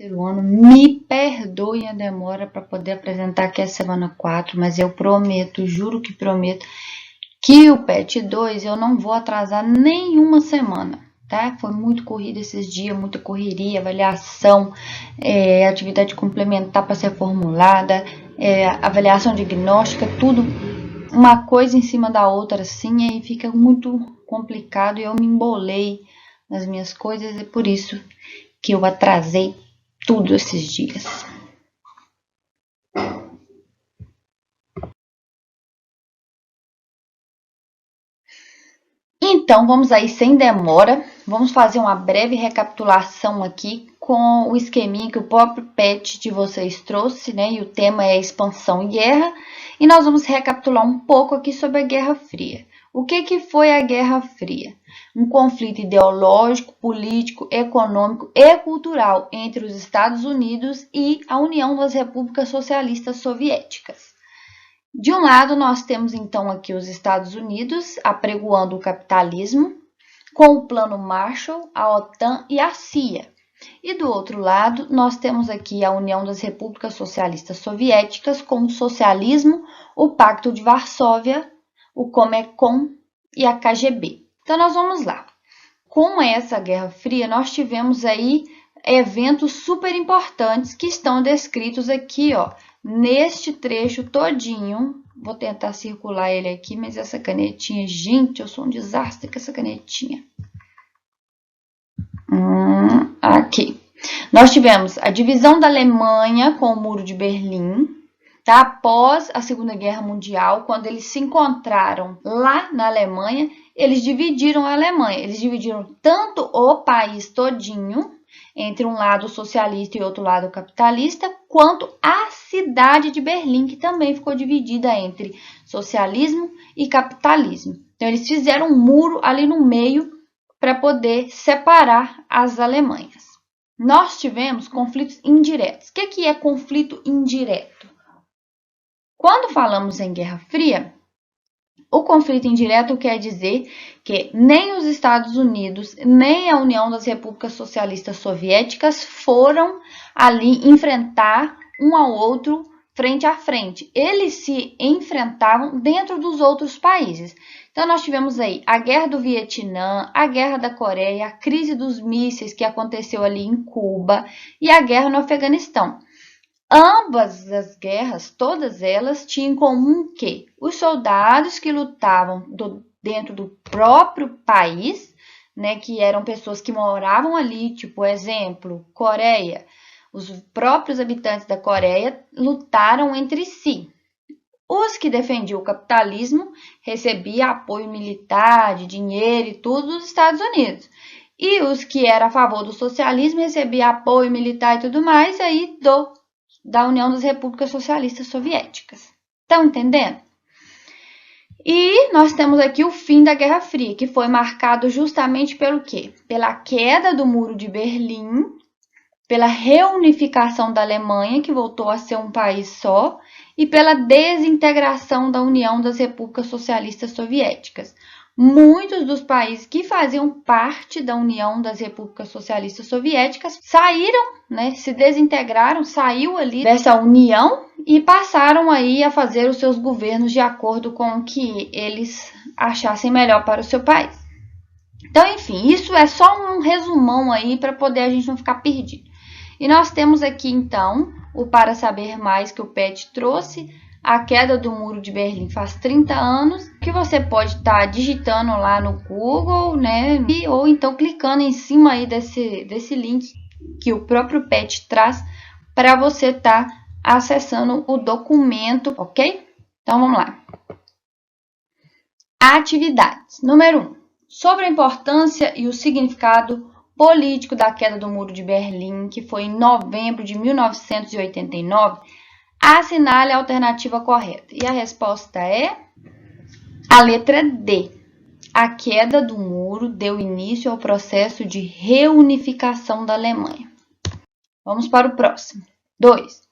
terceiro ano. Me perdoem a demora para poder apresentar aqui a semana 4, mas eu prometo, juro que prometo, que o PET 2 eu não vou atrasar nenhuma semana, tá? Foi muito corrido esses dias, muita correria, avaliação, atividade complementar para ser formulada, avaliação diagnóstica, tudo uma coisa em cima da outra assim, aí fica muito complicado e eu me embolei nas minhas coisas, e por isso que eu atrasei tudo esses dias. Então, vamos aí sem demora, vamos fazer uma breve recapitulação aqui com o esqueminha que o próprio PET de vocês trouxe, né? E o tema é expansão e guerra, e nós vamos recapitular um pouco aqui sobre a Guerra Fria. O que foi a Guerra Fria? Um conflito ideológico, político, econômico e cultural entre os Estados Unidos e a União das Repúblicas Socialistas Soviéticas. De um lado, nós temos então aqui os Estados Unidos apregoando o capitalismo, com o Plano Marshall, a OTAN e a CIA. E do outro lado, nós temos aqui a União das Repúblicas Socialistas Soviéticas, com o socialismo, o Pacto de Varsóvia, o Comecon e a KGB. Então, nós vamos lá. Com essa Guerra Fria, nós tivemos aí eventos super importantes que estão descritos aqui, ó, neste trecho todinho. Vou tentar circular ele aqui, mas essa canetinha, gente, eu sou um desastre com essa canetinha. Aqui. Nós tivemos a divisão da Alemanha com o Muro de Berlim, tá? Após a Segunda Guerra Mundial, quando eles se encontraram lá na Alemanha, eles dividiram a Alemanha. Eles dividiram tanto o país todinho, entre um lado socialista e outro lado capitalista, quanto a cidade de Berlim, que também ficou dividida entre socialismo e capitalismo. Então, eles fizeram um muro ali no meio para poder separar as Alemanhas. Nós tivemos conflitos indiretos. O que é conflito indireto? Quando falamos em Guerra Fria, o conflito indireto quer dizer que nem os Estados Unidos, nem a União das Repúblicas Socialistas Soviéticas foram ali enfrentar um ao outro frente a frente. Eles se enfrentavam dentro dos outros países. Então, nós tivemos aí a Guerra do Vietnã, a Guerra da Coreia, a crise dos mísseis que aconteceu ali em Cuba e a guerra no Afeganistão. Ambas as guerras, todas elas, tinham em comum que os soldados que lutavam dentro do próprio país, né, que eram pessoas que moravam ali, tipo, exemplo, Coreia, os próprios habitantes da Coreia lutaram entre si. Os que defendiam o capitalismo recebiam apoio militar, de dinheiro e tudo dos Estados Unidos. E os que eram a favor do socialismo recebiam apoio militar e tudo mais aí da União das Repúblicas Socialistas Soviéticas. Estão entendendo? E nós temos aqui o fim da Guerra Fria, que foi marcado justamente pelo quê? Pela queda do Muro de Berlim, pela reunificação da Alemanha, que voltou a ser um país só, e pela desintegração da União das Repúblicas Socialistas Soviéticas. Muitos dos países que faziam parte da União das Repúblicas Socialistas Soviéticas saíram, né, se desintegraram, saiu ali dessa união e passaram aí a fazer os seus governos de acordo com o que eles achassem melhor para o seu país. Então, enfim, isso é só um resumão aí para poder a gente não ficar perdido. E nós temos aqui, então, o Para Saber Mais que o PET trouxe, a queda do Muro de Berlim faz 30 anos, que você pode estar digitando lá no Google, né? Ou então clicando em cima aí desse link que o próprio PET traz para você estar acessando o documento, ok? Então, vamos lá. Atividades. Número 1. Sobre a importância e o significado político da queda do Muro de Berlim, que foi em novembro de 1989, assinale a alternativa correta. E a resposta é a letra D. A queda do muro deu início ao processo de reunificação da Alemanha. Vamos para o próximo. 2.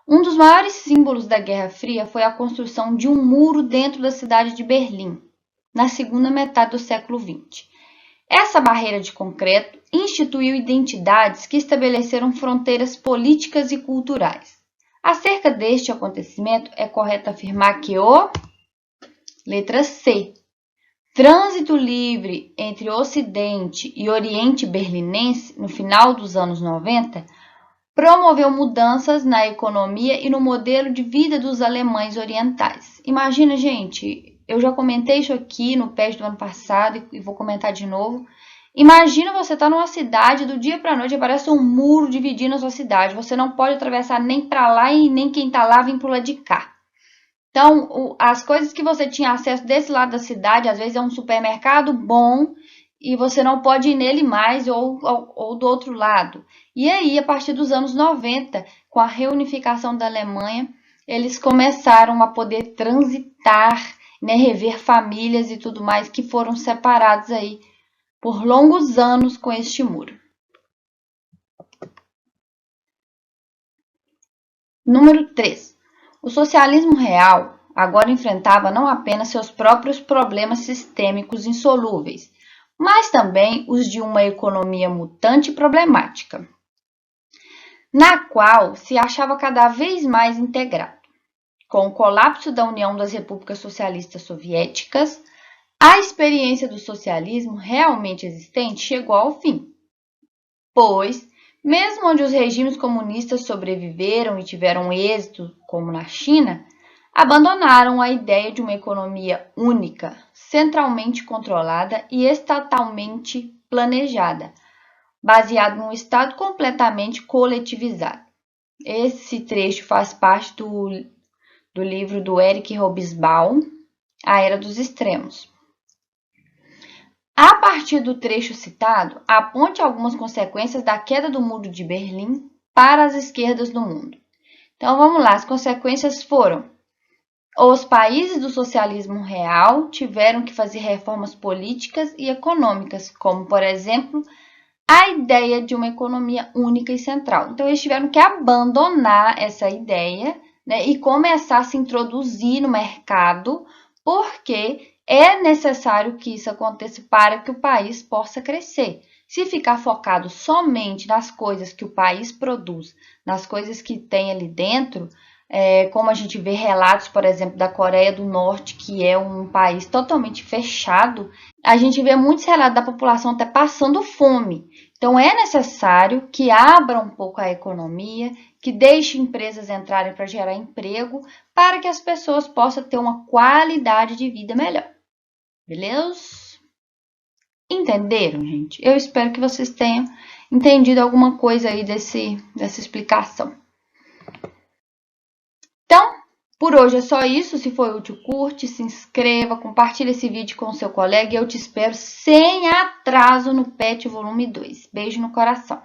Um dos maiores símbolos da Guerra Fria foi a construção de um muro dentro da cidade de Berlim, na segunda metade do século XX. Essa barreira de concreto instituiu identidades que estabeleceram fronteiras políticas e culturais. Acerca deste acontecimento, é correto afirmar que o letra C. Trânsito livre entre Ocidente e Oriente berlinense no final dos anos 90 promoveu mudanças na economia e no modelo de vida dos alemães orientais. Imagina, gente, eu já comentei isso aqui no PES do ano passado e vou comentar de novo. Imagina você estar numa cidade, do dia para a noite aparece um muro dividindo a sua cidade. Você não pode atravessar nem para lá e nem quem está lá vem para o lado de cá. Então, as coisas que você tinha acesso desse lado da cidade, às vezes é um supermercado bom e você não pode ir nele mais ou do outro lado. E aí, a partir dos anos 90, com a reunificação da Alemanha, eles começaram a poder transitar, né, rever famílias e tudo mais que foram separados aí por longos anos com este muro. Número 3. O socialismo real agora enfrentava não apenas seus próprios problemas sistêmicos insolúveis, mas também os de uma economia mutante e problemática, na qual se achava cada vez mais integrado. Com o colapso da União das Repúblicas Socialistas Soviéticas, a experiência do socialismo realmente existente chegou ao fim, pois, mesmo onde os regimes comunistas sobreviveram e tiveram êxito, como na China, abandonaram a ideia de uma economia única, centralmente controlada e estatalmente planejada, baseado num Estado completamente coletivizado. Esse trecho faz parte do livro do Eric Hobsbawm, A Era dos Extremos. A partir do trecho citado, aponte algumas consequências da queda do Muro de Berlim para as esquerdas do mundo. Então vamos lá, as consequências foram: os países do socialismo real tiveram que fazer reformas políticas e econômicas, como, por exemplo, a ideia de uma economia única e central. Então eles tiveram que abandonar essa ideia, né, e começar a se introduzir no mercado, porque é necessário que isso aconteça para que o país possa crescer. Se ficar focado somente nas coisas que o país produz, nas coisas que tem ali dentro, como a gente vê relatos, por exemplo, da Coreia do Norte, que é um país totalmente fechado, a gente vê muitos relatos da população até passando fome. Então, é necessário que abra um pouco a economia, que deixe empresas entrarem para gerar emprego, para que as pessoas possam ter uma qualidade de vida melhor. Beleza? Entenderam, gente? Eu espero que vocês tenham entendido alguma coisa aí dessa explicação. Então, por hoje é só isso. Se foi útil, curte, se inscreva, compartilhe esse vídeo com o seu colega e eu te espero sem atraso no PET Volume 2. Beijo no coração.